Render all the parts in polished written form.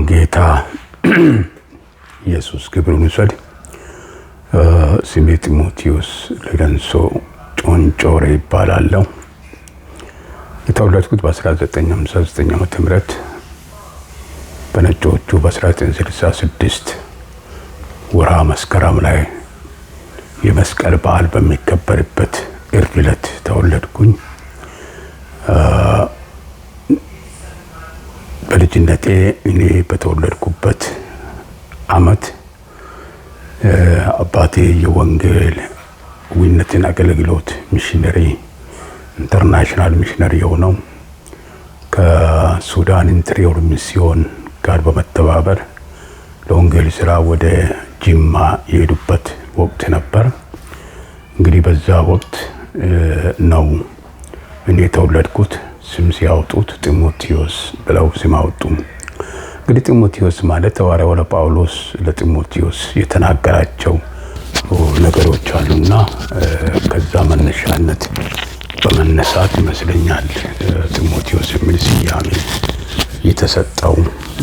ጌታ ኢየሱስ ክብሩን ይውሰድ። ስሜ ጢሞቴዎስ ለረንሶ ጮንጮሬ ይባላለሁ። የተወለድኩት በ1959 ዓመተ ምህረት በነጮቹ በ1966 ወርሃ መስከረም ላይ የመስቀል በዓል በሚከበርበት ዕለት ተወለድኩኝ። በልጅነቴ እኔ በተወለድኩበት ዓመት አባቴ የወንጌል ዊነትን አገልግሎት ሚሽነሪ ኢንተርናሽናል ሚሽነሪ የሆነው ከሱዳን ኢንተሪዮር ሚስዮን ጋር በመተባበር ለወንጌል ስራ ወደ ጅማ የሄዱበት ወቅት ነበር። እንግዲህ በዛ ወቅት ነው እኔ የተወለድኩት። ስም ሲያወጡት ጢሞቴዎስ ብለው ስም አወጡ። እንግዲህ ጢሞቴዎስ ማለት ሐዋርያው ጳውሎስ ለጢሞቴዎስ የተናገራቸው ነገሮች አሉና ከዛ መነሻነት በመነሳት ይመስለኛል ጢሞቴዎስ የሚል ስያሜ የተሰጠው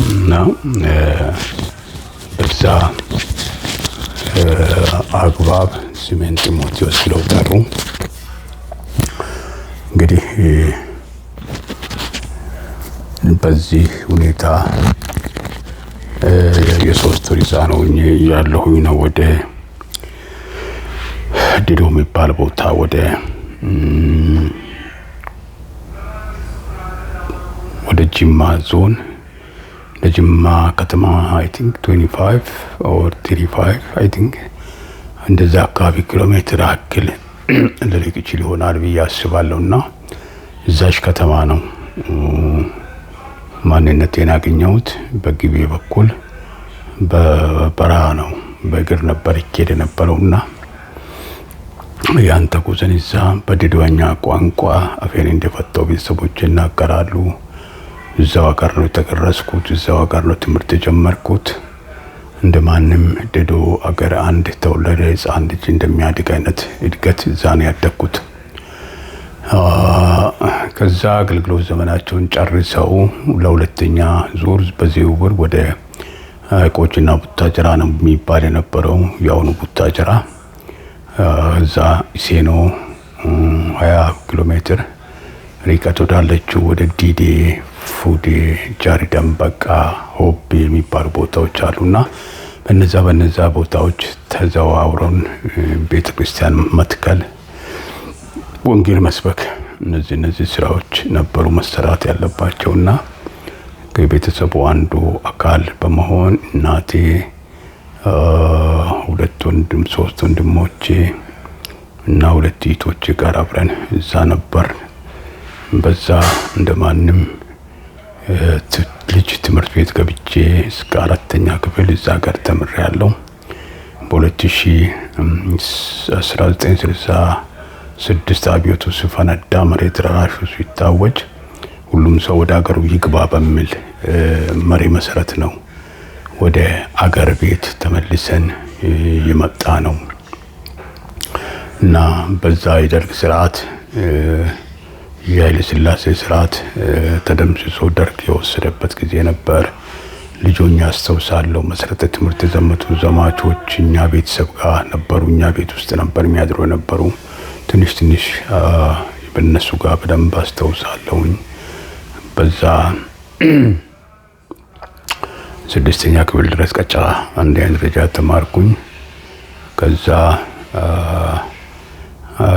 እና በዛ አግባብ ስሜን ጢሞቴዎስ ብለው ጠሩ። እንግዲህ በዚህ ሁኔታ የሶስት ወር ሕፃን ሆኜ ያለሁኝ ነው ወደ ዲዶ የሚባል ቦታ ወደ ጅማ ዞን ለጅማ ከተማ አይ ቲንክ 25 or 35 አይ ቲንክ እንደዛ አካባቢ ኪሎ ሜትር ያክል ልርቅ ይችል ይሆናል ብዬ አስባለሁና እዛች ከተማ ነው ማንነቴን ያገኘሁት። በግቤ በኩል በበረሃ ነው በእግር ነበር ይኬድ የነበረውና ያን ተጉዘን እዛ በዲዶኛ ቋንቋ አፌን እንደፈታው ቤተሰቦች ይናገራሉ። እዛው ሀገር ነው የተቀረስኩት፣ እዛው ሀገር ነው ትምህርት የጀመርኩት። እንደማንም ዲዶ ሀገር አንድ ተወለደ ሕፃን ልጅ እንደሚያድግ አይነት እድገት እዛ ነው ያደግኩት። ከዛ አገልግሎት ዘመናቸውን ጨርሰው ለሁለተኛ ዙር በዝውውር ወደ ቆጭና ቡታጅራ ነው የሚባል የነበረው ያውኑ ቡታጅራ እዛ ኢሴኖ 20 ኪሎ ሜትር ርቀት ወዳለችው ወደ ዲዴ ፉዴ ጃሪ ደንበቃ ሆቤ የሚባሉ ቦታዎች አሉና በነዛ ቦታዎች ተዘዋውረን ቤተክርስቲያን መትከል፣ ወንጌል መስበክ እነዚህ ስራዎች ነበሩ መሰራት ያለባቸውና ከቤተሰቡ አንዱ አካል በመሆን እናቴ ሶስት ወንድሞቼ እና ሁለት እህቶቼ ጋር አብረን እዛ ነበር። በዛ እንደማንም ልጅ ትምህርት ቤት ገብቼ እስከ 4ኛ ክፍል እዛ ጋር ተምሬያለሁ። በ1966 አብዮቱ ሲፈነዳ መሬት ራሹ ሲታወጅ ሁሉም ሰው ወደ አገሩ ይግባ በሚል መሪ መሰረት ነው ወደ አገር ቤት ተመልሰን የመጣ ነው እና በዛ የደርግ ስርዓት የኃይለ ሥላሴ ስርዓት ተደምስሶ ደርግ የወሰደበት ጊዜ ነበር። ልጆኛ አስተውሳለሁ። መሰረተ ትምህርት የዘመቱ ዘማቾች እኛ ቤተሰብ ጋር ነበሩ። እኛ ቤት ውስጥ ነበር የሚያድሩ የነበሩ። ትንሽ በእነሱ ጋር በደንብ አስተውሳለሁኝ። በዛ 6ኛ ክፍል ድረስ ቀጫ አንደኛ ደረጃ ተማርኩኝ። ከዛ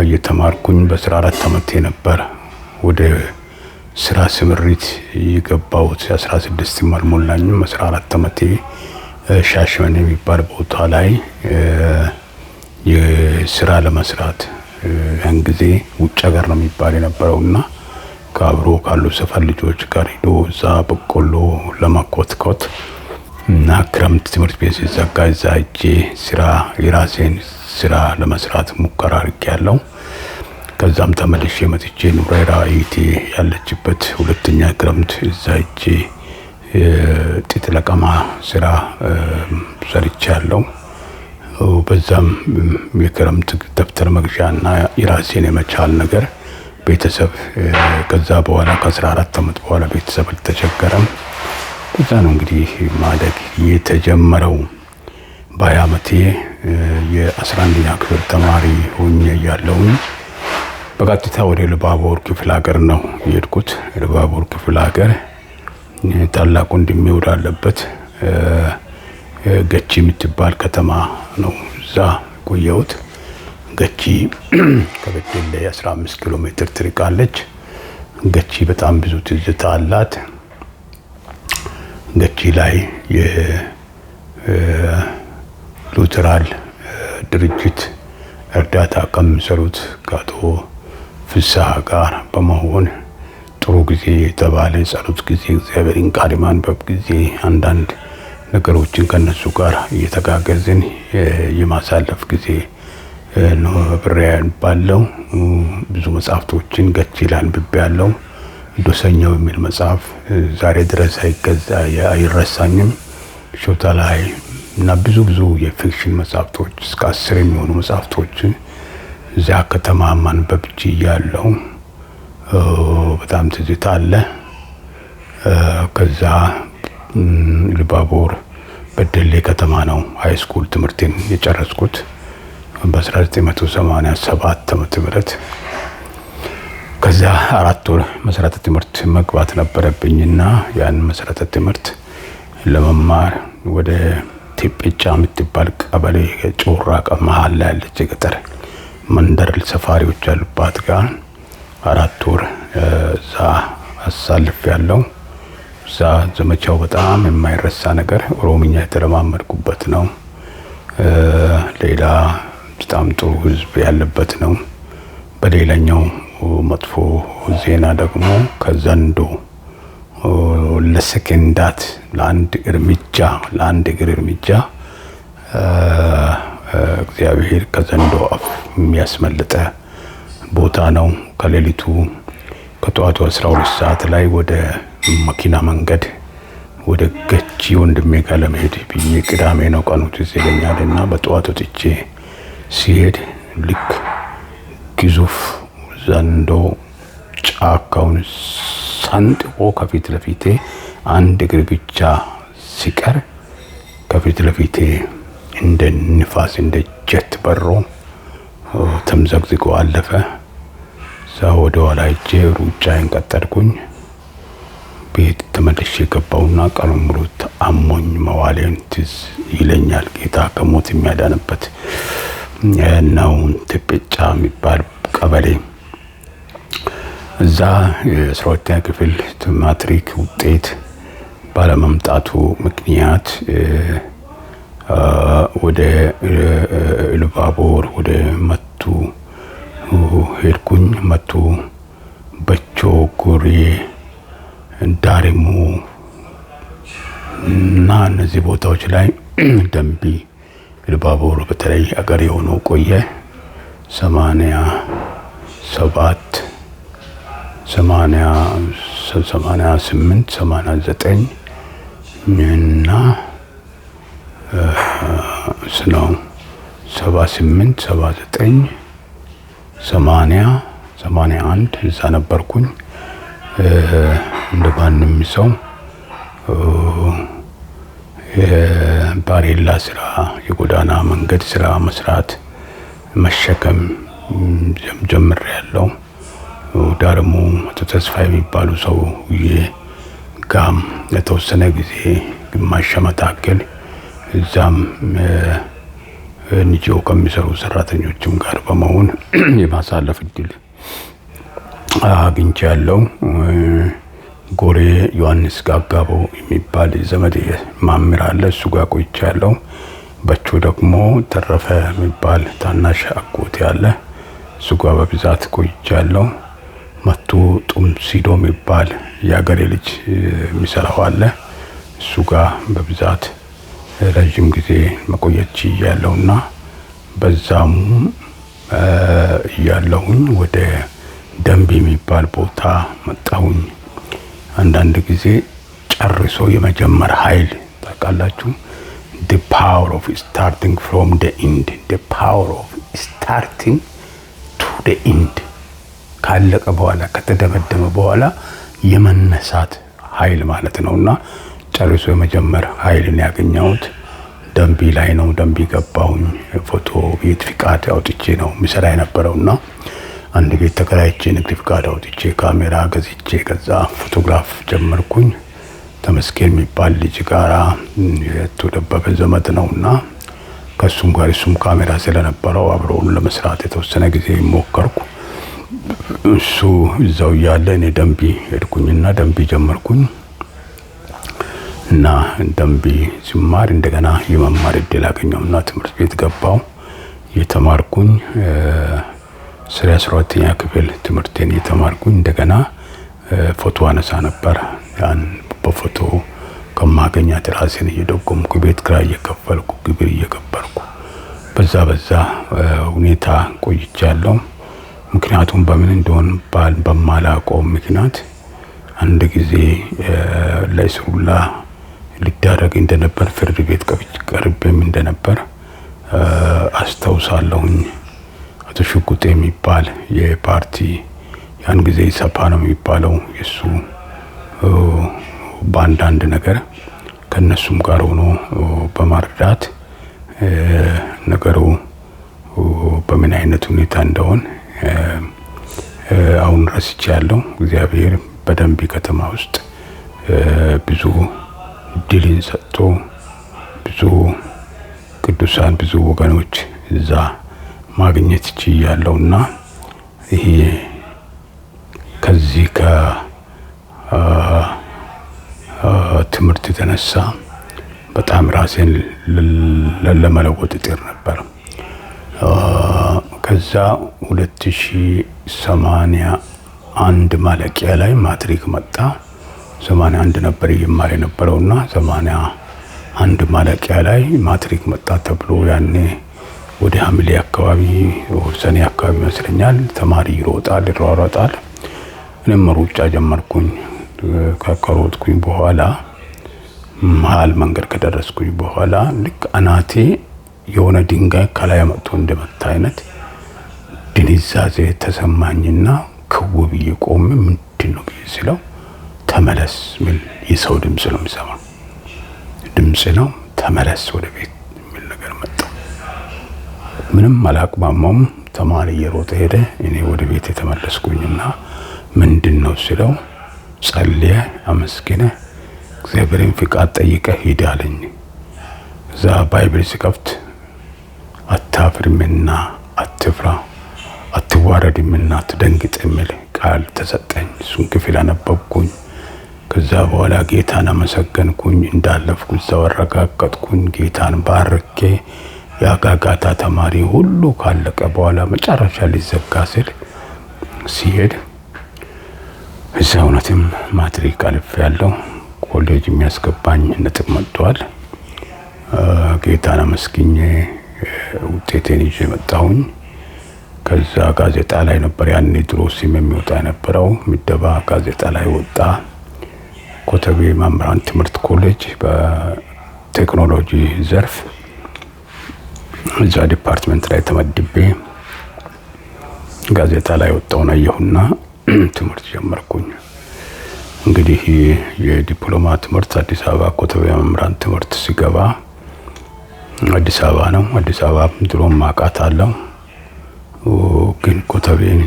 እየተማርኩኝ በ14 ዓመቴ ነበር ወደ ስራ ስምሪት የገባሁት። 16 አልሞላኝም 14 ዓመቴ ሻሸመኔ የሚባል ቦታ ላይ የስራ ለመስራት ያን ጊዜ ውጭ ሀገር ነው የሚባል የነበረውና ከአብሮ ካሉ ሰፈር ልጆች ጋር ሄዶ እዛ በቆሎ ለማኮትኮት እና ክረምት ትምህርት ቤት ሲዘጋ እዛ ሄጄ የራሴን ስራ ለመስራት ሙከራ አድርጌያለሁ። ከዛም ተመልሼ መጥቼ ኑሬራ ኢቲ ያለችበት 2ኛ ክረምት እዛ ሄጄ ጥጥ ለቀማ ስራ ሰርቻለሁ። በዛም የክረምት ደብተር መግዣና የራሴን የመቻል ነገር ቤተሰብ ከዛ በኋላ ከ14 ዓመት በኋላ ቤተሰብ አልተቸገረም። ከዛ ነው እንግዲህ ማደግ የተጀመረው። በ20 ዓመቴ የ11ኛ ክፍል ተማሪ ሆኜ እያለሁኝ በቀጥታ ወደ ኢሉባቦር ክፍለ ሀገር ነው የሄድኩት። ኢሉባቦር ክፍለ ሀገር ታላቁ ወንድሜ ወዳለበት ገቺ የምትባል ከተማ ነው እዛ ቆየሁት። ገቺ ከበደሌ 15 ኪሎ ሜትር ትርቃለች። ገቺ በጣም ብዙ ትዝታ አላት። ገቺ ላይ የሉትራል ድርጅት እርዳታ ከሚሰሩት ከአቶ ፍስሐ ጋር በመሆን ጥሩ ጊዜ የተባለ ጸሎት ጊዜ፣ እግዚአብሔርን ቃል ማንበብ ጊዜ፣ አንዳንድ ነገሮችን ከነሱ ጋር እየተጋገዝን የማሳለፍ ጊዜ ነው ብሬያን ባለው ብዙ መጽሐፍቶችን ገቺ ላይ አንብቤያለሁ። ዶሰኛው የሚል መጽሐፍ ዛሬ ድረስ አይረሳኝም። ሾታ ላይ እና ብዙ የፊክሽን መጽሐፍቶች እስከ 10 የሚሆኑ መጽሐፍቶችን እዛ ከተማ ማንበብ ችያለሁ። በጣም ትዝታ አለ። ከዛ ኢሉባቦር በደሌ ከተማ ነው ሃይስኩል ትምህርቴን የጨረስኩት በ1987 ዓመተ ምህረት። ከዛ 4 ወር መሰረተ ትምህርት መግባት ነበረብኝና ያን መሰረተ ትምህርት ለመማር ወደ ቴጴጫ የምትባል ቀበሌ ጮራ መሀል ላይ ያለች የገጠር መንደር ሰፋሪዎች ያሉባት ጋር 4 ወር እዛ አሳልፌያለሁ። እዛ ዘመቻው በጣም የማይረሳ ነገር ኦሮምኛ የተለማመድኩበት ነው። ሌላ በጣም ጥሩ ህዝብ ያለበት ነው። በሌላኛው መጥፎ ዜና ደግሞ ከዘንዶ ለሰከንዳት ለአንድ እግር እርምጃ እግዚአብሔር ከዘንዶ አፍ የሚያስመልጠ ቦታ ነው። ከሌሊቱ ከጠዋቱ 12 ሰዓት ላይ ወደ መኪና መንገድ ወደ ገቺ ወንድሜ ጋር ለመሄድ ብዬ ቅዳሜ ነው ቀኑ ትዝ ይለኛልና በጠዋቱ ወጥቼ ሲሄድ ልክ ግዙፍ ዘንዶ ጫካውን ሰንጥቆ ከፊት ለፊቴ አንድ እግር ብቻ ሲቀር ከፊት ለፊቴ እንደ ንፋስ እንደ ጀት በሮ ተምዘግዝቆ አለፈ። እዛ ወደ ኋላ ሄጄ ሩጫዬን ቀጠልኩኝ። ቤት ተመልሼ ገባሁና ቀኑን ሙሉ አሞኝ መዋሌን ትዝ ይለኛል። ጌታ ከሞት የሚያዳንበት ነው ቴጴጫ የሚባል ቀበሌ። እዛ የ12ኛ ክፍል ማትሪክ ውጤት ባለመምጣቱ ምክንያት ወደ ኢሉባቦር ወደ መቱ ሄድኩኝ። መቱ፣ በቾ፣ ጎሬ፣ ዳሪሙ እና እነዚህ ቦታዎች ላይ ደንቢ ኢሉባቦር በተለይ አገር የሆነው ቆየ። 88 89 እና ስለው 78 79 80 81 እዛ ነበርኩኝ። እንደ ማንም ሰው የባሬላ ስራ፣ የጎዳና መንገድ ስራ መስራት መሸከም ጀምሬያለሁ። ዳርሙ ተስፋ የሚባሉ ሰው ጋም ለተወሰነ ጊዜ ግማሽ ዓመት ያክል እዛም ንጂኦ ከሚሰሩ ሰራተኞችም ጋር በመሆን የማሳለፍ እድል አግኝቻለሁ። ጎሬ ዮሐንስ ጋጋቦ የሚባል ዘመድ ማምር አለ፣ እሱ ጋር ቆይቻለሁ። በቾ ደግሞ ተረፈ የሚባል ታናሽ አጎቴ አለ፣ እሱ ጋር በብዛት ቆይቻለሁ። መቱ ጡምሲዶ የሚባል የአገሬ ልጅ የሚሰራው አለ፣ እሱ ጋር በብዛት ረጅም ጊዜ መቆየት ያለውና በዛም ያለሁኝ ወደ ደንቢ የሚባል ቦታ መጣሁኝ። አንዳንድ ጊዜ ጨርሶ የመጀመር ኃይል ታውቃላችሁ። the power of starting from the end, the power of starting to the end ካለቀ በኋላ ከተደመደመ በኋላ የመነሳት ኃይል ማለት ነውና ጨርሶ የመጀመር ኃይልን ያገኘሁት ደንቢ ላይ ነው። ደንቢ ገባሁኝ። ፎቶ ቤት ፍቃድ አውጥቼ ነው ምሰራ የነበረውና አንድ ቤት ተከራይቼ ንግድ ፍቃድ አውጥቼ ካሜራ ገዝቼ ከዛ ፎቶግራፍ ጀመርኩኝ። ተመስገን የሚባል ልጅ ጋራ የተደበበ ዘመድ ነውና ከሱም ጋር እሱም ካሜራ ስለነበረው አብረውን ለመስራት የተወሰነ ጊዜ ሞከርኩ። እሱ እዛው ያለ እኔ ደንቢ ሄድኩኝና ደንቢ ጀመርኩኝ እና ደንቢ ሲማር እንደገና የመማር እድል አገኘሁና ትምህርት ቤት ገባሁ። የተማርኩኝ 12ኛ ክፍል ትምህርቴን የተማርኩኝ እንደገና ፎቶ አነሳ ነበር። ያን በፎቶ ከማገኛት ራሴን እየደጎምኩ ቤት ኪራይ እየከፈልኩ ግብር እየከፈልኩ በዛ ሁኔታ ቆይቻለሁ። ምክንያቱም በምን እንደሆነ በማላውቀው ምክንያት አንድ ጊዜ ለይስሩላ ሊዳረግ እንደነበር ፍርድ ቤት ቀርቤም እንደነበር አስታውሳለሁኝ። አቶ ሽጉጤ የሚባል የፓርቲ ያን ጊዜ ሰፓ ነው የሚባለው የሱ በአንዳንድ ነገር ከነሱም ጋር ሆኖ በማርዳት ነገሩ በምን አይነት ሁኔታ እንደሆነ አሁን ረስቻለሁ። እግዚአብሔር በደንቢ ከተማ ውስጥ ብዙ ድልን ሰጥቶ ብዙ ቅዱሳን ብዙ ወገኖች እዛ ማግኘት ይችላልውና ይሄ ከዚህ ትምህርት የተነሳ በጣም ራሴን ለመለወጥ ጥር ነበር። ከዛ 2081 ማለቂያ ላይ ማትሪክ መጣ። 81 ነበር ይማር የነበረውና 81 ማለቂያ ላይ ማትሪክ መጣ ተብሎ ያኔ ወደ ሐምሌ አካባቢ ሰኔ አካባቢ መስለኛል ተማሪ ይሯሯጣል። እኔም ሩጫ ጀመርኩኝ። ከሮጥኩኝ በኋላ መሀል መንገድ ከደረስኩኝ በኋላ ልክ አናቴ የሆነ ድንጋይ ከላይ መጥቶ እንደመታ አይነት ድንዛዜ ተሰማኝና ክው ብዬ ቆሜ ምንድነው ብዬ ስለው ተመለስ ሚል የሰው ድምጽ ነው የምሰማው። ድምጽ ነው ተመለስ ወደ ቤት ሚል ነገር መጣ። ምንም አላቅማማም። ተማሪ እየሮጠ ሄደ። እኔ ወደ ቤት የተመለስኩኝና ምንድነው ስለው ጸልየ አመስግነ እግዚአብሔርን ፍቃድ ጠይቀ ሂድ አለኝ። እዛ ባይብል ሲከፍት አታፍርምና አትፍራ አትዋረድምና አትደንግጥ የሚል ቃል ተሰጠኝ። እሱን ክፍል አነበብኩኝ። ከዛ በኋላ ጌታን አመሰገንኩኝ። እንዳለፍኩ እዛው አረጋገጥኩኝ። ጌታን ባርኬ ያጋጋታ ተማሪ ሁሉ ካለቀ በኋላ መጨረሻ ሊዘጋ ሲል ሲሄድ እዛ እውነትም ማትሪክ አልፌያለሁ። ኮሌጅ የሚያስገባኝ ነጥብ መጥቷል። ጌታን አመስግኜ ውጤቴን ይዤ መጣሁኝ። ከዛ ጋዜጣ ላይ ነበር ያኔ ድሮ ሲም የሚወጣ የነበረው ምደባ ጋዜጣ ላይ ወጣ። ኮተቤ መምህራን ትምህርት ኮሌጅ በቴክኖሎጂ ዘርፍ እዛ ዲፓርትመንት ላይ ተመድቤ ጋዜጣ ላይ ወጣውን አየሁና ትምህርት ጀመርኩኝ። እንግዲህ የዲፕሎማ ትምህርት አዲስ አበባ ኮተቤ መምህራን ትምህርት ሲገባ አዲስ አበባ ነው። አዲስ አበባ ድሮም ማውቃታለሁ፣ ግን ኮተቤን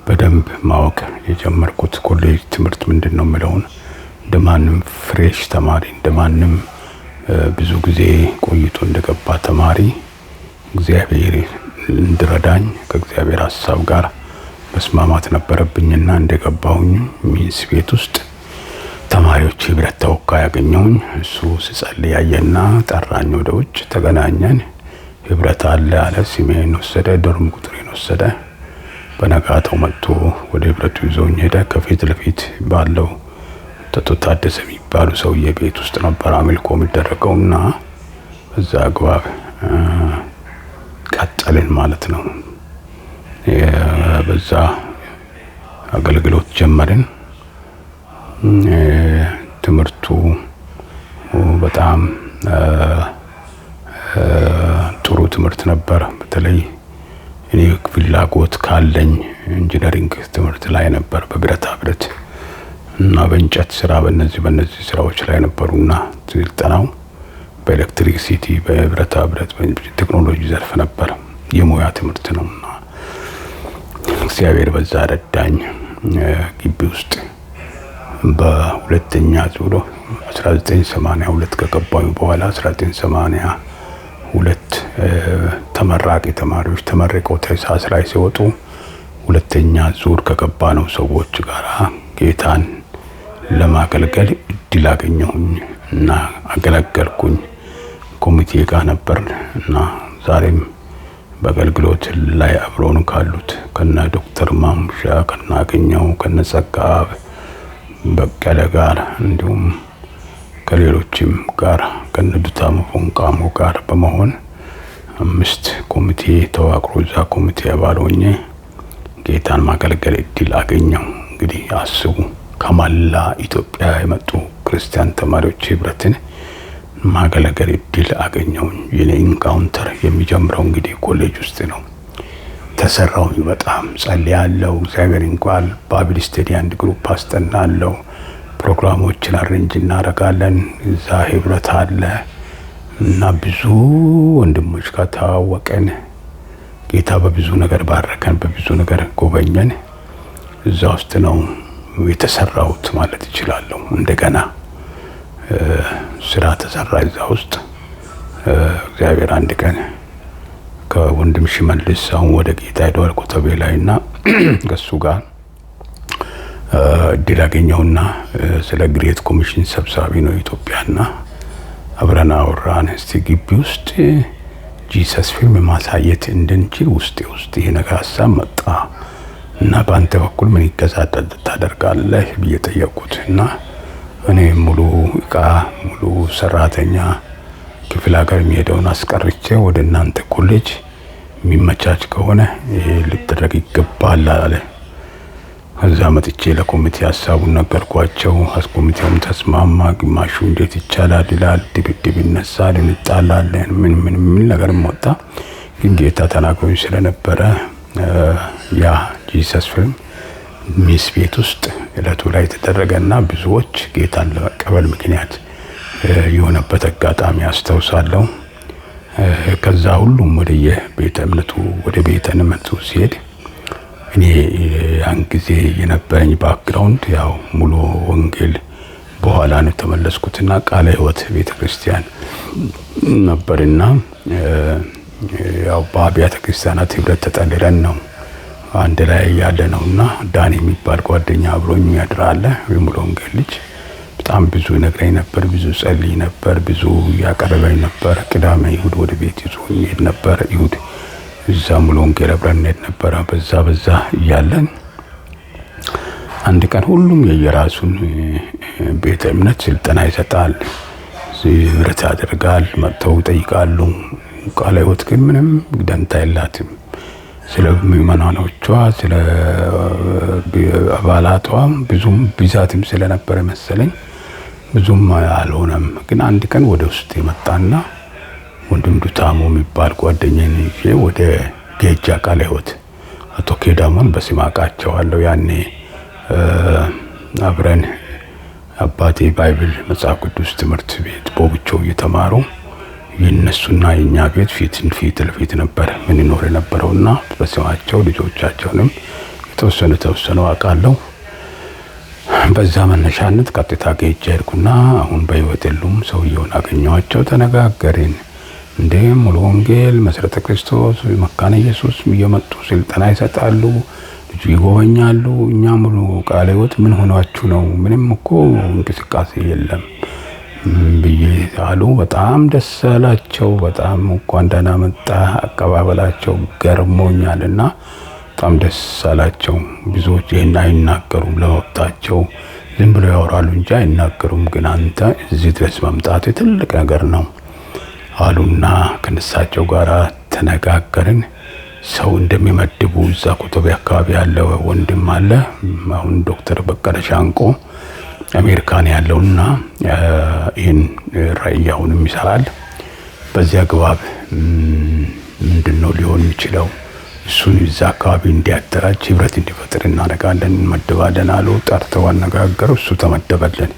በደንብ ማወቅ የጀመርኩት ኮሌጅ ትምህርት ምንድነው የሚለውን እንደማንም ፍሬሽ ተማሪ እንደማንም ብዙ ጊዜ ቆይቶ እንደገባ ተማሪ እግዚአብሔር እንድረዳኝ ከእግዚአብሔር ሐሳብ ጋር መስማማት ነበረብኝና እንደገባሁኝ ሚስ ቤት ውስጥ ተማሪዎች ህብረት ተወካይ ያገኘሁኝ። እሱ ሲጸልይ ያየና ጠራኝ ወደ ውጭ ተገናኘን። ህብረት አለ አለ። ስሜን ወሰደ፣ ዶርም ቁጥሬን ወሰደ። በነጋታው መጥቶ ወደ ህብረቱ ይዞኝ ሄደ። ከፊት ለፊት ባለው ተቶታደሰ የሚባሉ ሰውዬ ቤት ውስጥ ነበር አምልኮ የሚደረገውና እዛ አግባብ ቀጠልን ማለት ነው። በዛ አገልግሎት ጀመርን። ትምህርቱ በጣም ጥሩ ትምህርት ነበር። በተለይ እኔ ፍላጎት ካለኝ ኢንጂነሪንግ ትምህርት ላይ ነበር በብረታ ብረት እና በእንጨት ስራ በእነዚህ ስራዎች ላይ ነበሩና ስልጠናው በኤሌክትሪክሲቲ በብረታ ብረት በቴክኖሎጂ ዘርፍ ነበር። የሙያ ትምህርት ነውና እግዚአብሔር በዛ ረዳኝ። ግቢ ውስጥ በሁለተኛ ዙር 1982 ከገባሁ በኋላ 1982 ተመራቂ ተማሪዎች ተመርቀው ታህሳስ ላይ ሲወጡ ሁለተኛ ዙር ከገባ ነው ሰዎች ጋር ጌታን ለማገልገል እድል አገኘሁኝ እና አገለገልኩኝ። ኮሚቴ ጋር ነበር እና ዛሬም በአገልግሎት ላይ አብረውን ካሉት ከነ ዶክተር ማሙሻ ከነ አገኘው ከነ ጸጋ በቀለ ጋር እንዲሁም ከሌሎችም ጋር ከነ ዱታሙ ፎንቃሞ ጋር በመሆን 5 ኮሚቴ ተዋቅሮ እዛ ኮሚቴ አባል ሆኜ ጌታን ማገልገል እድል አገኘሁ። እንግዲህ አስቡ ከመላ ኢትዮጵያ የመጡ ክርስቲያን ተማሪዎች ህብረትን ማገልገል እድል አገኘሁ። የኔ ኢንካውንተር የሚጀምረው እንግዲህ ኮሌጅ ውስጥ ነው። ተሰራውኝ በጣም ጸልያለሁ። እግዚአብሔር እንኳን ባይብል ስታዲ አንድ ግሩፕ አስጠናለሁ። ፕሮግራሞችን አሬንጅ እናደርጋለን። እዛ ህብረት አለ እና ብዙ ወንድሞች ጋር ተዋወቅን። ጌታ በብዙ ነገር ባረከን፣ በብዙ ነገር ጎበኘን። እዛ ውስጥ ነው የተሰራሁት ማለት እችላለሁ። እንደገና ስራ ተሰራ እዛ ውስጥ። እግዚአብሔር አንድ ቀን ከወንድም ሽመልስ አሁን ወደ ጌታ ሄዷል ኮተቤ ላይና ከሱ ጋር እድል አገኘሁና ስለ ግሬት ኮሚሽን ሰብሳቢ ነው ኢትዮጵያና አብረን አወራን። እስቲ ግቢ ውስጥ ጂሰስ ፊልም ማሳየት እንድንችል ውስጥ ይሄ ነገር ሀሳብ መጣ እና በአንተ በኩል ምን ይገዛል ታደርጋለህ ብዬ ጠየቅኩት እና እኔ ሙሉ እቃ ሙሉ ሰራተኛ ክፍለ ሀገር የሚሄደውን አስቀርቼ ወደ እናንተ ኮሌጅ የሚመቻች ከሆነ ይሄ ሊደረግ ይገባል አለ። ከዛ መጥቼ ለኮሚቴ ሀሳቡን ነገርኳቸው። ኮሚቴውም ተስማማ። ግማሹ እንዴት ይቻላል ይላል፣ ድብድብ ይነሳል፣ እንጣላለን፣ ምን ነገር ወጣ። ግን ጌታ ተናግሮኝ ስለነበረ ያ ጂሰስ ፊልም ሚስ ቤት ውስጥ እለቱ ላይ ተደረገና ብዙዎች ጌታን ለመቀበል ምክንያት የሆነበት አጋጣሚ አስታውሳለሁ። ከዛ ሁሉም ወደ ቤተ እምነቱ ሲሄድ እኔ ያን ጊዜ የነበረኝ ባክግራውንድ ያው ሙሉ ወንጌል በኋላ ነው ተመለስኩትና ቃለ ሕይወት ቤተክርስቲያን ነበርና ያው በአብያተ ክርስቲያናት ህብረት ተጠልለን ነው አንድ ላይ ያለ ነውና ዳኒ የሚባል ጓደኛ አብሮኝ ያድራል። የሙሉ ወንጌል ልጅ በጣም ብዙ ነግረኝ ነበር፣ ብዙ ጸልይ ነበር፣ ብዙ ያቀርበኝ ነበር። ቅዳሜ ይሁድ ወደ ቤት ይዞኝ ሄድ ነበር። ይሁድ እዛ ሙሉ ወንጌል አብረን ሄድ ነበር። በዛ እያለን አንድ ቀን ሁሉም የየራሱን ቤተ እምነት ስልጠና ይሰጣል፣ ህብረት ያደርጋል፣ መጥተው ይጠይቃሉ። ቃለ ሕይወት ግን ምንም ደንታ የላትም። ስለ ምዕመናኖቿ ስለ አባላቷ ብዙም ብዛትም ስለነበረ መሰለኝ ብዙም አልሆነም። ግን አንድ ቀን ወደ ውስጥ የመጣና ወንድም ዱታሙ የሚባል ጓደኛዬን ይዤ ወደ ጌጃ ቃለ ሕይወት አቶ ኬዳሞን በስም አውቃቸዋለሁ። ያኔ አብረን አባቴ ባይብል መጽሐፍ ቅዱስ ትምህርት ቤት ቦብቾ እየተማሩ የነሱና የኛ ቤት ፊት ለፊት ነበር ምን ይኖር የነበረውና በስማቸው ልጆቻቸውንም የተወሰነ አውቃለሁ። በዛ መነሻነት ቀጥታ ጌጃ ሄድኩና አሁን በህይወት የሉም። ሰውየውን አገኘኋቸው፣ ተነጋገርን። እንደ ሙሉ ወንጌል መሰረተ ክርስቶስ መካነ ኢየሱስ እየመጡ ስልጠና ይሰጣሉ፣ ልጅ ይጎበኛሉ። እኛ ሙሉ ቃለ ሕይወት ምን ሆናችሁ ነው? ምንም እኮ እንቅስቃሴ የለም ብዬ አሉ። በጣም ደስ አላቸው። በጣም እንኳን ደህና መጣ አቀባበላቸው ገርሞኛልና በጣም ደስ አላቸው። ብዙዎች ይሄን አይናገሩም፣ ለወጣቸው ዝም ብለው ያወራሉ እንጂ አይናገሩም። ግን አንተ እዚህ ድረስ መምጣት ትልቅ ነገር ነው አሉና ከነሳቸው ጋር ተነጋገርን። ሰው እንደሚመድቡ እዛ ኮተቤ አካባቢ ያለ ወንድም አለ። አሁን ዶክተር በቀለ ሻንቆ አሜሪካን ያለውና ይሄን ራእያውንም ይሰራል። በዚያ ግባብ ምንድነው ሊሆን የሚችለው? እሱን እዛ አካባቢ እንዲያደራጅ ህብረት እንዲፈጥር እናደርጋለን እንመድባለን አሉ። ጠርተው አነጋገሩ። እሱ ተመደበልን።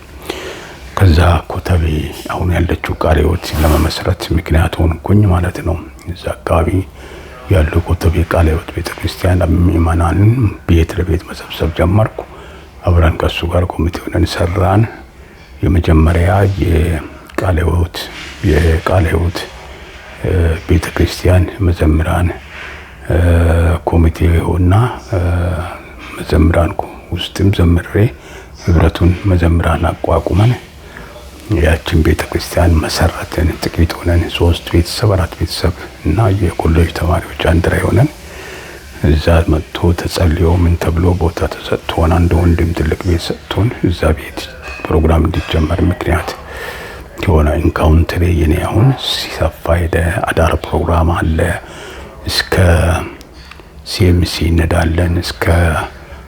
ከዛ ኮተቤ አሁን ያለችው ቃለ ሕይወት ለመመስረት ምክንያት ሆንኩኝ ማለት ነው። እዛ አካባቢ ያሉ ኮተቤ ቃለ ሕይወት ቤተክርስቲያን ምእመናንን ቤት ለቤት መሰብሰብ ጀመርኩ። አብረን ከሱ ጋር ኮሚቴውን ሰራን። የመጀመሪያ የቃለ ሕይወት ቤተክርስቲያን መዘምራን ኮሚቴውና መዘምራን ውስጥም ዘምሬ ህብረቱን መዘምራን አቋቁመን ያችን ቤተክርስቲያን መሰረትን። ጥቂት ሆነን 3 ቤተሰብ 4 ቤተሰብ እና የኮሌጅ ተማሪዎች አንድ ላይ ሆነን እዛ መጥቶ ተጸልዮ ምን ተብሎ ቦታ ተሰጥቶን አንድ ወንድም ትልቅ ቤት ሰጥቶን እዛ ቤት ፕሮግራም እንዲጀመር ምክንያት የሆነ ኢንካውንተር የኔ አሁን ሲሰፋ ሄደ። አዳር ፕሮግራም አለ። እስከ ሲኤምሲ እንሄዳለን፣ እስከ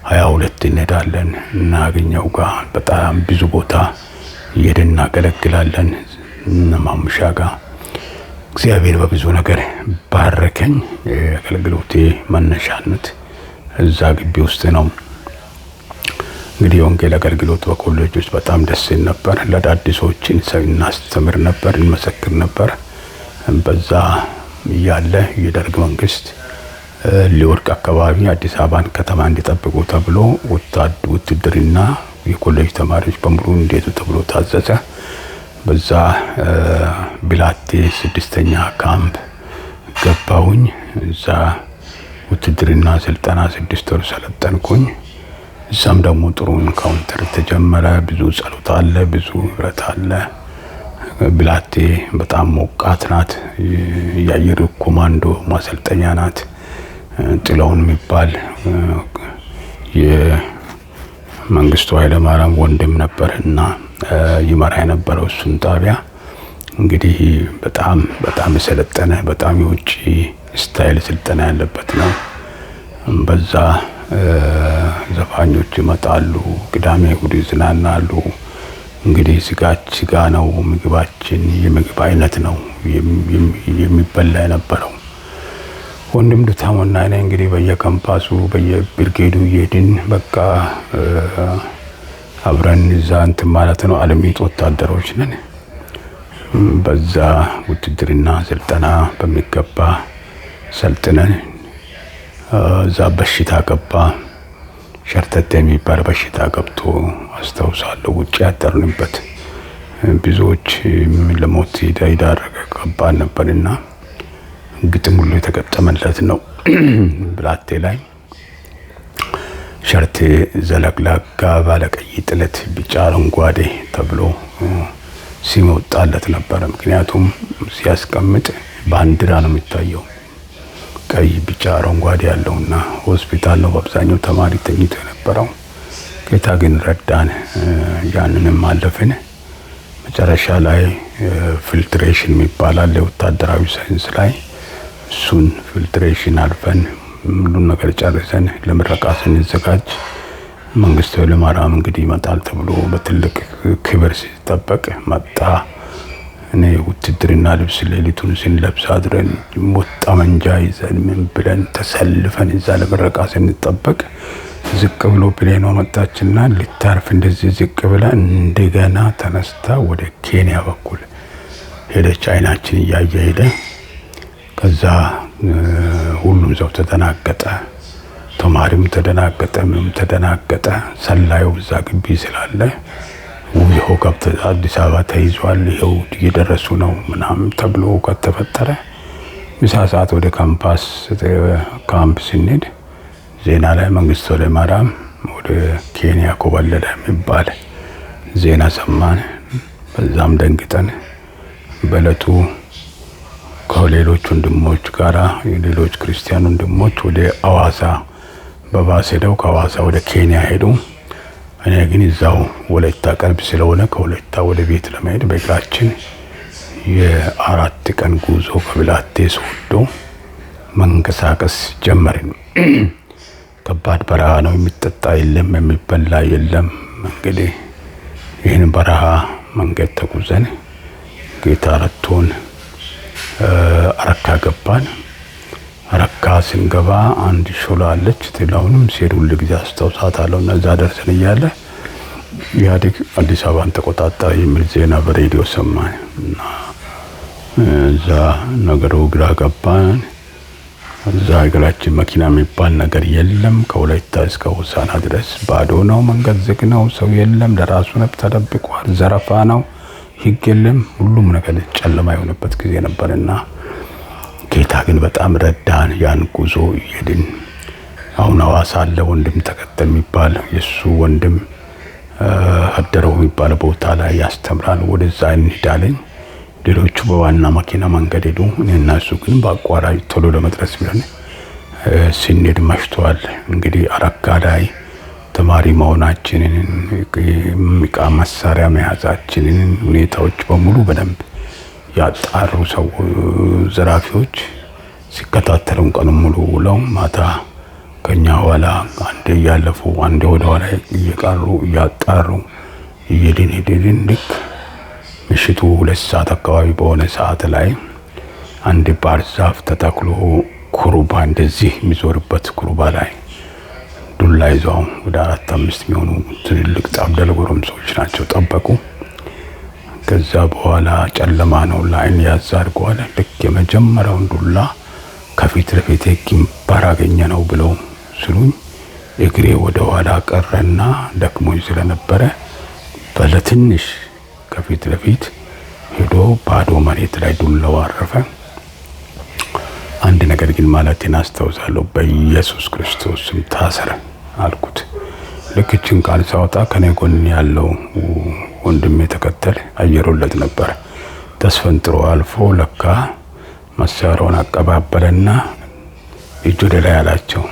22 እንሄዳለን። እናገኘው ጋር በጣም ብዙ ቦታ እየሄድን እናገለግላለን። ማሙሻ ጋር እግዚአብሔር በብዙ ነገር ባረከኝ። የአገልግሎቴ መነሻነት እዛ ግቢ ውስጥ ነው። እንግዲህ የወንጌል አገልግሎት በኮሌጆች በጣም ደስ ይል ነበር። ለአዳዲሶችን እናስተምር ነበር፣ እንመሰክር ነበር። በዛ ያለ የደርግ መንግስት ሊወርቅ አካባቢ አዲስ አበባን ከተማ እንዲጠብቁ ተብሎ ውትድርና የኮሌጅ ተማሪዎች በሙሉ እንዲሄዱ ተብሎ ታዘዘ። በዛ ብላቴ 6ኛ ካምፕ ገባሁኝ። እዛ ውትድርና ስልጠና 6 ወር ሰለጠንኩኝ። እዛም ደግሞ ጥሩ ኢንካውንተር ተጀመረ። ብዙ ጸሎት አለ፣ ብዙ ህብረት አለ። ብላቴ በጣም ሞቃት ናት። የአየር ኮማንዶ ማሰልጠኛ ናት። ጥላውን የሚባል የመንግስቱ ኃይለማርያም ወንድም ነበርና ይመራ የነበረው እሱን ጣቢያ እንግዲህ በጣም የሰለጠነ በጣም የውጭ ስታይል ስልጠና ያለበት ነው። በዛ ዘፋኞች ይመጣሉ፣ ቅዳሜ እሑድ ይዝናናሉ። እንግዲህ ስጋ ነው ምግባችን፣ የምግብ አይነት ነው የሚበላ የነበረው። ወንድም ዱታሞና እኔ እንግዲህ በየካምፓሱ በየብርጌዱ እየሄድን በቃ አብረን እዛ እንትን ማለት ነው። አለሚት ወታደሮች ነን። በዛ ውትድርና ስልጠና በሚገባ ሰልጥነን እዛ በሽታ ገባ። ሸርተቴ የሚባል በሽታ ገብቶ አስታውሳለሁ። ውጭ ያደርንበት ብዙዎች ለሞት ይዳረገ ከባድ ነበርና ግጥም ሁሉ የተገጠመለት ነው። ብላቴ ላይ ሸርቴ ዘለግላጋ ባለቀይ ጥለት ቢጫ አረንጓዴ ተብሎ ስም ወጣለት ነበር። ምክንያቱም ሲያስቀምጥ ባንዲራ ነው የሚታየው፣ ቀይ ቢጫ አረንጓዴ ያለውና ሆስፒታል ነው በአብዛኛው ተማሪ ተኝቶ የነበረው። ጌታ ግን ረዳን፣ ያንንም አለፍን። መጨረሻ ላይ ፊልትሬሽን የሚባል ወታደራዊ ሳይንስ ላይ እሱን ፊልትሬሽን አልፈን ሁሉን ነገር ጨርሰን ለምረቃ ስንዘጋጅ መንግስቱ ኃይለማርያም እንግዲህ ይመጣል ተብሎ በትልቅ ክብር ሲጠበቅ መጣ። እኔ ውትድርና ልብስ ሌሊቱን ስንለብስ አድረን ጠመንጃ ይዘን ምን ብለን ተሰልፈን እዛ ለምረቃ ስንጠበቅ ዝቅ ብሎ ብሌኗ መጣችና ልታርፍ እንደዚህ ዝቅ ብላ እንደገና ተነስታ ወደ ኬንያ በኩል ሄደች። አይናችን እያየ ሄደ። ከዛ ሁሉም ሰው ተደናገጠ። ተማሪም ተደናገጠ፣ ምንም ተደናገጠ። ሰላዩ እዛ ግቢ ስላለ ይኸው ገብተ አዲስ አበባ ተይዟል፣ ይኸው እየደረሱ ነው ምናምን ተብሎ ከተፈጠረ ምሳ ሰዓት ወደ ካምፕ ስንሄድ ዜና ላይ መንግስቱ ኃይለማርያም ወደ ኬንያ ኮበለለ የሚባል ዜና ሰማን። በዛም ደንግጠን በእለቱ ከሌሎች ወንድሞች ጋራ የሌሎች ክርስቲያን ወንድሞች ወደ አዋሳ በባስ ሄደው ከአዋሳ ወደ ኬንያ ሄዱ። እኔ ግን እዛው ወለታ ቅርብ ስለሆነ ከወለታ ወደ ቤት ለመሄድ በእግራችን የ4 ቀን ጉዞ ከብላቴ ሶዶ መንቀሳቀስ ጀመርን። ከባድ በረሃ ነው። የሚጠጣ የለም፣ የሚበላ የለም። እንግዲህ ይህን በረሃ መንገድ ተጉዘን ጌታ ረድቶን አረካ ገባን። አረካ ስንገባ አንድ ሾላ አለች። ሌላውንም ሲሄድ ሁሉ ጊዜ አስታውሳታለሁ። እና እዛ ደርሰን እያለ ኢህአዴግ አዲስ አበባን ተቆጣጠረ የሚል ዜና በሬዲዮ ሰማን እና እዛ ነገሩ ግራ ገባን። እዛ ሀገራችን መኪና የሚባል ነገር የለም። ከወላይታ እስከ ሆሳና ድረስ ባዶ ነው። መንገድ ዝግ ነው። ሰው የለም። ለራሱ ነብስ ተደብቋል። ዘረፋ ነው። ህግ የለም። ሁሉም ነገር ጨለማ የሆነበት ጊዜ ነበርና ጌታ ግን በጣም ረዳን። ያን ጉዞ እየሄድን አሁን ሐዋሳ አለ ወንድም ተከተል የሚባል የሱ ወንድም አደረው የሚባል ቦታ ላይ ያስተምራል። ወደዛ እንሄዳለን። ሌሎቹ በዋና መኪና መንገድ ሄዱ። እኔና እሱ ግን በአቋራጭ ቶሎ ለመድረስ ብለን ስንሄድ መሽቷል። እንግዲህ አረካ ላይ ተማሪ መሆናችንን ዕቃ መሳሪያ መያዛችንን ሁኔታዎች በሙሉ በደንብ ያጣሩ ሰው ዘራፊዎች ሲከታተሉን ቀኑን ሙሉ ውለው ማታ ከኛ ኋላ አንዴ እያለፉ አንዴ ወደ ኋላ እየቀሩ እያጣሩ እየሄድን ልክ ምሽቱ 2 ሰዓት አካባቢ በሆነ ሰዓት ላይ አንድ ባር ዛፍ ተተክሎ ኩሩባ እንደዚህ የሚዞርበት ኩሩባ ላይ ዱላ ይዘው ወደ 4-5 የሚሆኑ ትልልቅ ጣብደል ጎረምሶች ናቸው ጠበቁ። ከዛ በኋላ ጨለማ ነው ላይን ያዛርጓል። ልክ የመጀመሪያውን ዱላ ከፊት ለፊት ግንባር አገኘ ነው ብለው ስሉኝ እግሬ ወደ ኋላ ቀረና ደክሞኝ ስለነበረ በለትንሽ ከፊት ለፊት ሄዶ ባዶ መሬት ላይ ዱላው አረፈ። አንድ ነገር ግን ማለቴን አስታውሳለሁ። በኢየሱስ ክርስቶስ ስም ታሰረ አልኩት። ልክችን ቃል ሳወጣ ከኔ ጎን ያለው ወንድሜ ተከተል አየሩለት ነበር። ተስፈንጥሮ አልፎ ለካ መሳሪያውን አቀባበለና እጁ ወደ ላይ አላቸው።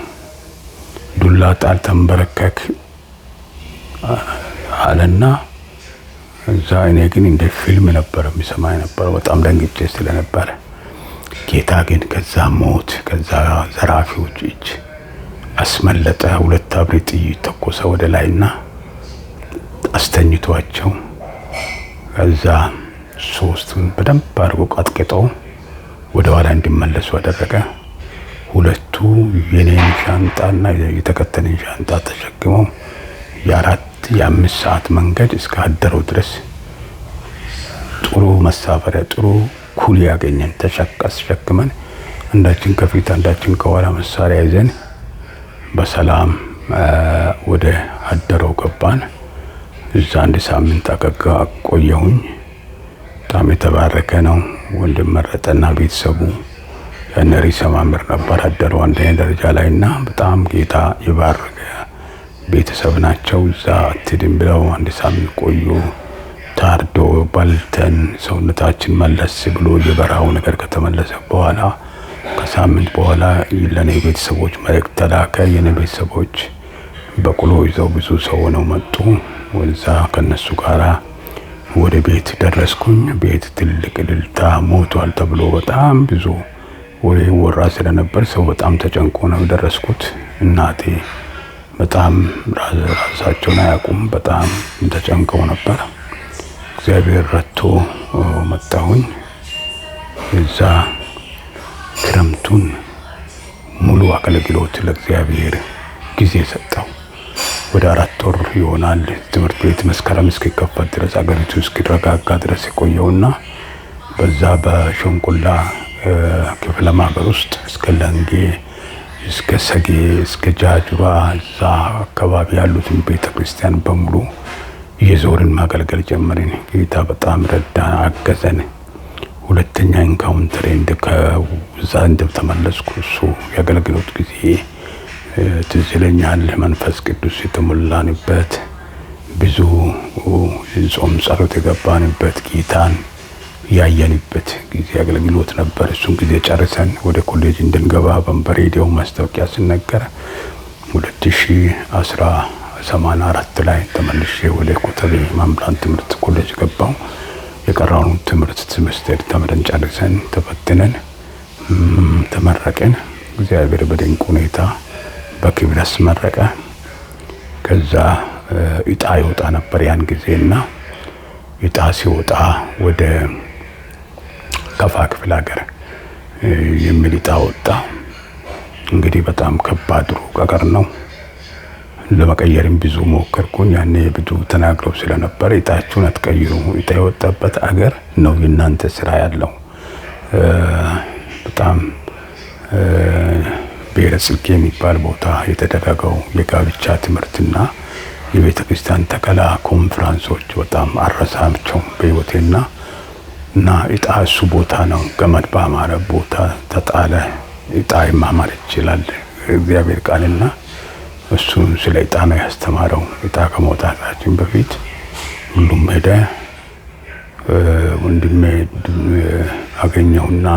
ዱላ ጣል ተንበረከክ አለና እዛ እኔ ግን እንደ ፊልም ነበር የሚሰማኝ ነበር። በጣም ደንግጬ ስለነበረ ጌታ ግን ከዛ ሞት ከዛ ዘራፊዎች እጅ አስመለጠ። 2 አብሪ ጥይት ተኮሰ ወደ ላይና አስተኝቷቸው ከዛ 3ቱን በደንብ አድርጎ ቀጥቅጠው ወደ ኋላ እንዲመለሱ አደረገ። 2ቱ የኔን ሻንጣና የተከተለኝ ሻንጣ ተሸክመው የ4-5 ሰዓት መንገድ እስከ አደረው ድረስ ጥሩ መሳፈሪያ ጥሩ ኩሊ ያገኘን ተሸክመን አንዳችን ከፊት አንዳችን ከኋላ መሳሪያ ይዘን በሰላም ወደ አደረው ገባን። እዛ 1 ሳምንት ቆየሁኝ። በጣም የተባረከ ነው። ወንድም መረጠና ቤተሰቡ የነሪሰ ማምር ነበር አደረው 1ኛ ደረጃ ላይና በጣም ጌታ ይባረከ ቤተሰብ ናቸው። እዛ አትድም ብለው 1 ሳምንት ቆዩ። ታርዶ ባልተን ሰውነታችን መለስ ብሎ የበራው ነገር ከተመለሰ በኋላ ከሳምንት በኋላ ለኔ ቤተሰቦች መልእክት ተላከ። የኔ ቤተሰቦች በቁሎ ይዘው ብዙ ሰው ነው መጡ። ወዛ ከነሱ ጋራ ወደ ቤት ደረስኩኝ። ቤት ትልቅ እልልታ ሞቷል ተብሎ በጣም ብዙ ወሬ ወራ ስለነበር ሰው በጣም ተጨንቆ ነው ደረስኩት። እናቴ በጣም ራሳቸውን አያውቁም። በጣም ተጨንቀው ነበር። እግዚአብሔር ረድቶ መጣሁኝ። እዛ ክረምቱን ሙሉ አገልግሎት ለእግዚአብሔር ጊዜ ሰጠው። ወደ 4 ወር ይሆናል ትምህርት ቤት መስከረም እስኪከፈት ድረስ አገሪቱ እስኪረጋጋ ድረስ የቆየውና በዛ በሸንቁላ ክፍለ ማህበር ውስጥ እስከ ለንጌ እስከ ሰጌ እስከ ጃጅባ እዛ አካባቢ ያሉትን ቤተክርስቲያን በሙሉ የዞርን ማገልገል ጀመርን። ጌታ በጣም ረዳን፣ አገዘን። 2ኛ ኢንካውንተር ከዛ እንደተመለስኩ እሱ የአገልግሎት ጊዜ ትዝ ይለኛል። መንፈስ ቅዱስ የተሞላንበት ብዙ ጾም ጸሎት የገባንበት ጌታን ያየንበት ጊዜ አገልግሎት ነበር። እሱን ጊዜ ጨርሰን ወደ ኮሌጅ እንድንገባ በሬዲዮ ማስታወቂያ ሲነገር 2084 ላይ ተመልሼ ወደ ኮተቤ መምህራን ትምህርት ኮሌጅ ገባሁ። የቀረውን ትምህርት ሴሜስተር ተምረን ጨርሰን ተፈትነን ተመረቅን። እግዚአብሔር በድንቅ ሁኔታ በክብር አስመረቀ። ከዛ እጣ ይወጣ ነበር ያን ጊዜና እጣ ሲወጣ ወደ ከፋ ክፍለ ሀገር የሚል እጣ ወጣ። እንግዲህ በጣም ከባድ ሩቅ አገር ነው። ለመቀየርም ብዙ ሞከርኩኝ። ያኔ ብዙ ተናግረው ስለነበር እጣችሁን አትቀይሩ፣ እጣ የወጣበት አገር ነው የእናንተ ስራ ያለው። በጣም ብሔረ ጽጌ የሚባል ቦታ የተደረገው የጋብቻ ትምህርትና የቤተ ክርስቲያን ተከላ ኮንፈረንሶች በጣም አረሳቸው በህይወቴና እጣ እሱ ቦታ ነው። ገመድ ባማረ ቦታ ተጣለ። እጣ ማማር ይችላል እግዚአብሔር ቃልና እሱን ስለ እጣ ነው ያስተማረው። እጣ ከመውጣታችን በፊት ሁሉም ሄደ። ወንድሜ አገኘውና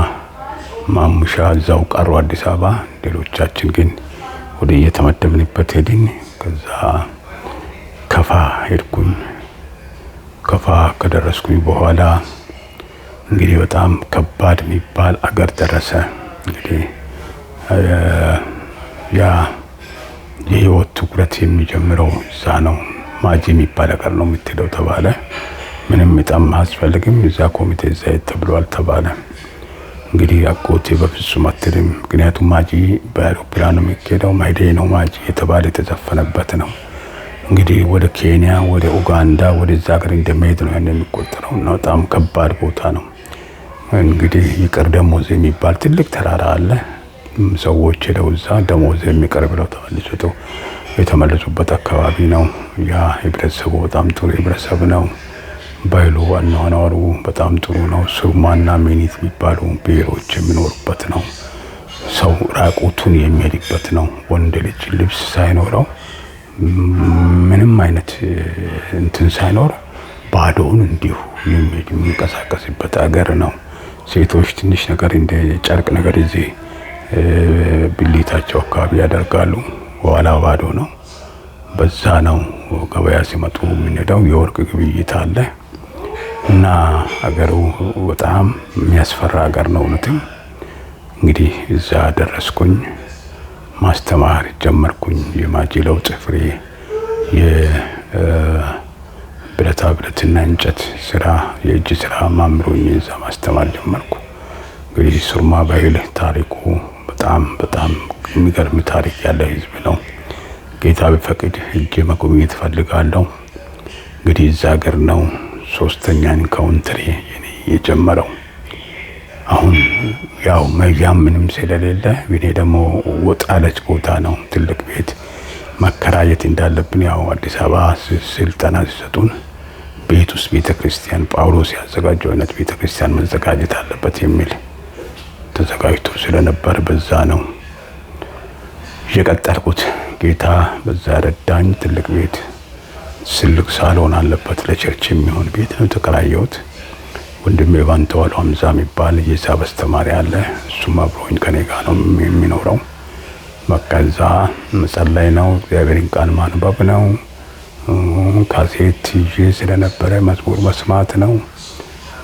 ማሙሻ እዛው ቀሩ አዲስ አበባ። ሌሎቻችን ግን ወደ የተመደብንበት ሄድን። ከዛ ከፋ ሄድኩኝ። ከፋ ከደረስኩኝ በኋላ እንግዲህ በጣም ከባድ የሚባል አገር ደረሰ። እንግዲህ ያ የህይወት ትኩረት የሚጀምረው እዛ ነው። ማጂ የሚባል አገር ነው የምትሄደው ተባለ። ምንም እጣም አያስፈልግም፣ እዛ ኮሚቴ እዛ ተብሏል ተባለ። እንግዲህ አጎቴ በፍጹም አትልም፣ ምክንያቱም ማጂ በአውሮፕላን ነው የሚሄደው። ማይዴ ነው ማጂ የተባለ የተዘፈነበት ነው። እንግዲህ ወደ ኬንያ፣ ወደ ኡጋንዳ፣ ወደዛ ሀገር እንደመሄድ ነው ያን የሚቆጠረው እና በጣም ከባድ ቦታ ነው። እንግዲህ ይቅር ደሞዝ የሚባል ትልቅ ተራራ አለ። ሰዎች ሄደው እዛ ደሞዝ የሚቀር ብለው የተመለሱበት አካባቢ ነው። ያ ህብረተሰቡ በጣም ጥሩ ህብረተሰብ ነው። ባይሉ አኗኗሩ በጣም ጥሩ ነው። ሱርማና ሚኒት የሚባሉ ብሔሮች የሚኖሩበት ነው። ሰው ራቁቱን የሚሄድበት ነው። ወንድ ልጅ ልብስ ሳይኖረው ምንም አይነት እንትን ሳይኖር ባዶውን እንዲሁ የሚንቀሳቀስበት አገር ነው። ሴቶች ትንሽ ነገር እንደ ጨርቅ ነገር እዚህ ብልታቸው አካባቢ ያደርጋሉ። በኋላ ባዶ ነው። በዛ ነው ገበያ ሲመጡ የምንሄደው። የወርቅ ግብይት አለ እና አገሩ በጣም የሚያስፈራ አገር ነው እውነትም። እንግዲህ እዛ ደረስኩኝ። ማስተማር ጀመርኩኝ። የማጂ ለውጥ ፍሬ የብረታ ብረትና እንጨት ስራ የእጅ ስራ ማምሮኝ እዛ ማስተማር ጀመርኩ። እንግዲህ ሱርማ ባህል ታሪኩ በጣም የሚገርም ታሪክ ያለ ህዝብ ነው። ጌታ ቢፈቅድ ሄጄ መጎብኘት እፈልጋለሁ። እንግዲህ እዛ ሀገር ነው ሶስተኛ ኢንካውንተር የጀመረው። አሁን ያው መያም ምንም ስለሌለ እኔ ደግሞ ወጣለች ቦታ ነው። ትልቅ ቤት መከራየት እንዳለብን ያው አዲስ አበባ ስልጠና ሲሰጡን ቤት ውስጥ ቤተክርስቲያን ጳውሎስ ያዘጋጀው አይነት ቤተክርስቲያን መዘጋጀት አለበት የሚል ተዘጋጅቶ ስለነበር በዛ ነው የቀጠልኩት። ጌታ በዛ ረዳኝ። ትልቅ ቤት ስልክ ሳሎን አለበት፣ ለቸርች የሚሆን ቤት ነው ተከራየሁት። ወንድሜ ባንተዋል ሐምዛ የሚባል የሂሳብ አስተማሪ አለ። እሱም አብሮኝ ከኔ ጋር ነው የሚኖረው። በቃ እዛ መጸለይ ነው፣ እግዚአብሔርን ቃል ማንበብ ነው። ካሴት ይዤ ስለነበረ መዝሙር መስማት ነው።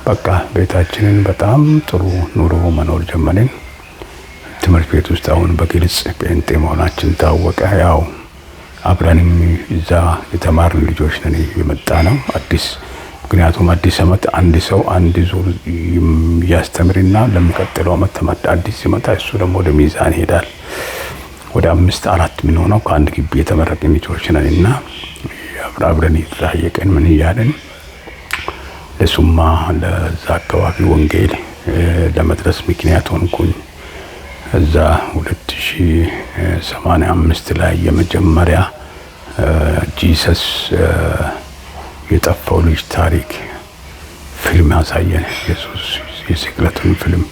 በቃ ቤታችንን በጣም ጥሩ ኑሮ መኖር ጀመርን። ትምህርት ቤት ውስጥ አሁን በግልጽ ጴንጤ መሆናችን ታወቀ። ያው አብረንም እዛ የተማርን ልጆች ነን የመጣ ነው አዲስ። ምክንያቱም አዲስ ዓመት አንድ ሰው አንድ ዙር ያስተምርና ለሚቀጥለው ዓመት አዲስ ሲመጣ እሱ ደግሞ ወደ ሚዛን ይሄዳል። ወደ 5-4 ምን ሆነው ከአንድ ግቢ የተመረቅን ልጆች ነንና አብረን እየተጠያየቅን ምን እያልን ለሱማ ለዛ አካባቢ ወንጌል ለመድረስ ምክንያት ሆንኩኝ። እዛ 2085 ላይ የመጀመሪያ ጂሰስ የጠፋው ልጅ ታሪክ ፊልም አሳየን። ኢየሱስ የስቅለቱን ፊልም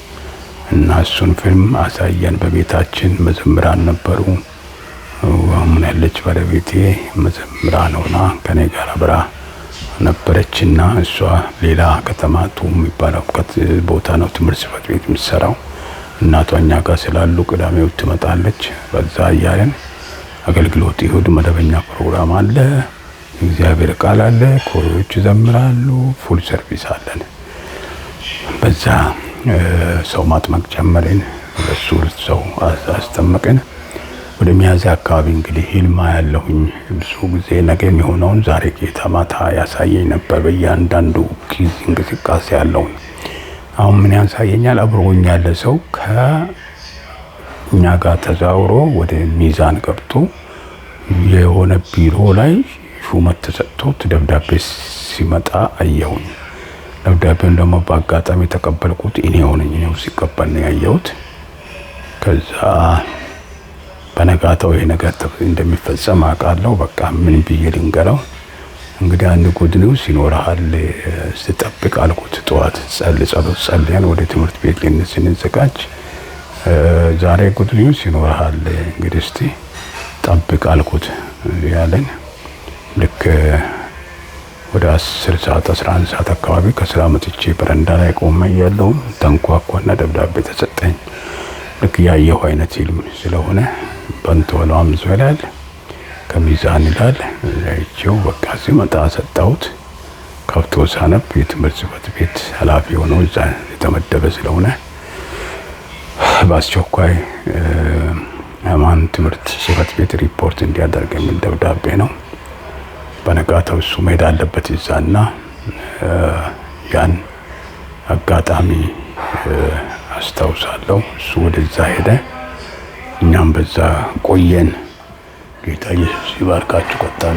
እና እሱን ፊልም አሳየን በቤታችን። መዘምራን ነበሩ። አሁን ያለች ባለቤቴ መዘምራን ሆና ከኔ ጋር አብራ ነበረችና እሷ ሌላ ከተማ ቱም የሚባለው ቦታ ነው ትምህርት ጽሕፈት ቤት የምትሰራው። እናቷ እኛ ጋር ስላሉ ቅዳሜው ትመጣለች። በዛ እያለን አገልግሎት ይሁድ መደበኛ ፕሮግራም አለ፣ እግዚአብሔር ቃል አለ፣ ኮሮች ይዘምራሉ፣ ፉል ሰርቪስ አለን። በዛ ሰው ማጥመቅ ጀመርን። እሱ ሰው አስጠመቅን። ወደ ሚያዝያ አካባቢ እንግዲህ ህልማ ያለሁኝ ብዙ ጊዜ ነገ የሚሆነውን ዛሬ ጌታ ማታ ያሳየኝ ነበር። በእያንዳንዱ ጊዜ እንቅስቃሴ ያለውን አሁን ምን ያሳየኛል? አብሮኝ ያለ ሰው እኛ ጋር ተዛውሮ ወደ ሚዛን ገብቶ የሆነ ቢሮ ላይ ሹመት ተሰጥቶት ደብዳቤ ሲመጣ አየሁኝ። ደብዳቤውን ደግሞ በአጋጣሚ የተቀበልኩት እኔው ሲቀበል ነው ያየሁት። ከዛ በነጋታው ይሄ ነገር እንደሚፈጸም አውቃለሁ። በቃ ምን ብዬ ልንገረው? እንግዲህ አንድ ጉድ ኒውስ ይኖርሃል ስትጠብቅ አልኩት። ጠዋት ጸሎት ጸልየን ወደ ትምህርት ቤት ስንዘጋጅ ዛሬ ጉድ ኒውስ ይኖርሃል እንግዲህ እስቲ ጠብቅ አልኩት ያለን። ልክ ወደ 10 ሰዓት 11 ሰዓት አካባቢ ከስራ መጥቼ በረንዳ ላይ ቆሜ ያለው ተንኳኳና ደብዳቤ ተሰጠኝ። ልክ ያየሁ አይነት ፊልም ስለሆነ በንቶላም ይላል ከሚዛን ይላል አይቼው በቃ ሲመጣ ሰጣሁት። ከፍቶ ሳነብ የትምህርት ጽሕፈት ቤት ኃላፊ ሆኖ እዛ የተመደበ ስለሆነ በአስቸኳይ አማን ትምህርት ጽሕፈት ቤት ሪፖርት እንዲያደርግ የሚል ደብዳቤ ነው። በነጋታው እሱ መሄድ አለበት ይዛና ያን አጋጣሚ አስታውሳለሁ። እሱ ወደዛ ሄደ፣ እኛም በዛ ቆየን። ጌታ ኢየሱስ ይባርካችሁ። ቀጣይ